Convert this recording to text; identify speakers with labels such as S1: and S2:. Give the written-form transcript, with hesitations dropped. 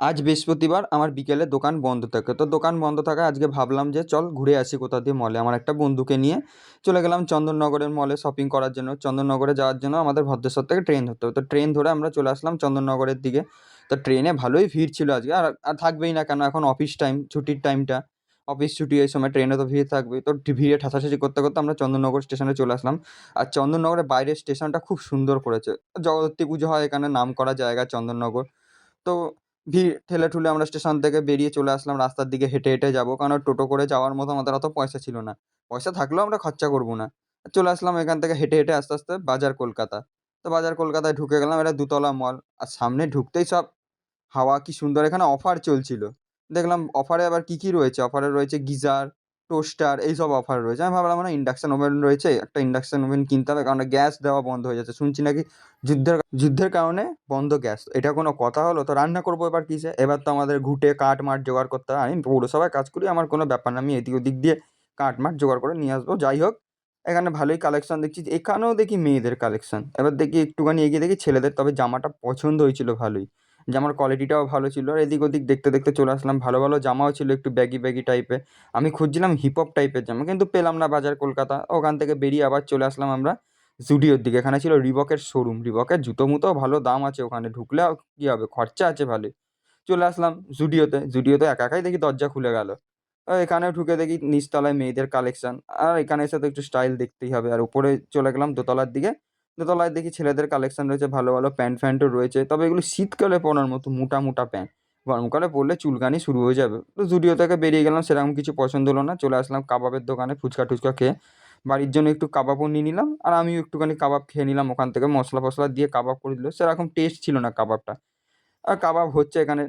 S1: আজ বৃহস্পতিবার আমার বিকেলে দোকান বন্ধ থাকে। তো দোকান বন্ধ থাকায় আজকে ভাবলাম যে চল ঘুরে আসি কোথা দিয়ে মলে। আমার একটা বন্ধুকে নিয়ে চলে গেলাম চন্দননগরের মলে শপিং করার জন্য। চন্দননগরে যাওয়ার জন্য আমাদের ভদ্রেশ্বর থেকে ট্রেন ধরতে হবে। তো ট্রেন ধরে আমরা চলে আসলাম চন্দননগরের দিকে। তো ট্রেনে ভালোই ভিড় ছিল আজকে। আর থাকবেই না কেন, এখন অফিস টাইম, ছুটির টাইমটা। অফিস ছুটি এই সময় ট্রেনে তো ভিড় থাকবেই। তো ভিড়ে ঠেসাঠেসি করতে, করতে আমরা চন্দননগর স্টেশনে চলে আসলাম। আর চন্দননগরের বাইরের স্টেশনটা খুব সুন্দর করেছে। জগদ্ধাত্রী পুজো হয় এখানে, নামকরা জায়গা চন্দননগর। তো ভিড় ঠেলে-ঠুলে আমরা স্টেশন থেকে বেরিয়ে চলে আসলাম রাস্তার দিকে, হেঁটে, হেঁটে যাবো। কারণ টোটো করে যাওয়ার মতো আমাদের অত পয়সা ছিল না। পয়সা থাকলেও আমরা খরচা করব না। চলে আসলাম এখান থেকে হেঁটে, হেঁটে আস্তে, আস্তে বাজার কলকাতা। তো বাজার কলকাতায় ঢুকে গেলাম। এটা দোতলা মল। আর সামনে ঢুকতেই সব হাওয়া কি সুন্দর! এখানে অফার চলছিল। দেখলাম অফারে আবার কি, কি রয়েছে? অফারে রয়েছে গিজার, টোস্টার এইসব অফার রয়েছে। আমি ভাবলাম না ইন্ডাকশন ওভেন রয়েছে। একটা ইন্ডাকশন ওভেন কিনতে হবে, কারণ গ্যাস দেওয়া বন্ধ হয়ে যাচ্ছে। শুনছি নাকি যুদ্ধের কারণে বন্ধ গ্যাস। এটা কোনো কথা হলো? তো রান্না করবো এবার কিসে? এবার তো আমাদের ঘুঁটে কাঠ-মাঠ জোগাড় করতে হবে। আমি পৌরসভায় কাজ করি, আমার কোনো ব্যাপার না। আমি এদিক ওদিক দিয়ে কাঠ-মাঠ জোগাড় করে নিয়ে আসবো। যাই হোক, এখানে ভালোই কালেকশন দেখছি। এখানেও দেখি মেয়েদের কালেকশন। এবার দেখি একটুখানি এগিয়ে দেখি ছেলেদের। তবে জামাটা পছন্দ হয়েছিল ভালোই। জামার কোয়ালিটিটাও ভালো ছিল। আর এদিক ওদিক দেখতে, দেখতে চলে আসলাম। ভালো, ভালো জামাও ছিল একটু ব্যাগি, ব্যাগি টাইপের। আমি খুঁজছিলাম হিপ হপ টাইপের জামা, কিন্তু পেলাম না বাজার কলকাতা। ওখান থেকে বেরিয়ে আবার চলে আসলাম আমরা জুডিওর দিকে। এখানে ছিল রিবকের শোরুম। রিবকের জুতো-মুতো ভালো দাম আছে ওখানে। ঢুকলে আর কি হবে? খরচা আছে ভালোই। চলে আসলাম জুডিওতে। জুডিওতে একা একাই দেখি দরজা খুলে গেল। এখানেও ঢুকে দেখি নিচতলায় মেয়েদের কালেকশন। আর এখানে এসে তো একটু স্টাইল দেখতেই হবে। আর উপরে চলে গেলাম দোতলার দিকে। দোতলায় দেখি ছেলেদের কালেকশন রয়েছে, ভালো, ভালো প্যান্ট-ফ্যান্টও রয়েছে। তবে এগুলো শীতকালে পরার মতো মোটা, মোটা প্যান্ট। গরমকালে পরলে চুলকানি শুরু হয়ে যাবে। তো জুডিও থেকে বেরিয়ে গেলাম। সেরকম কিছু পছন্দ হলো না। চলে আসলাম কাবাবের দোকানে ফুচকা-টুচকা খেয়ে। বাড়ির জন্য একটু কাবাবও নিয়ে নিলাম। আর আমিও একটুখানি কাবাব খেয়ে নিলাম ওখান থেকে। মসলা-ফসলা দিয়ে কাবাব করে দিল। সেরকম টেস্ট ছিল না কাবাবটা। আর কাবাব হচ্ছে এখানে।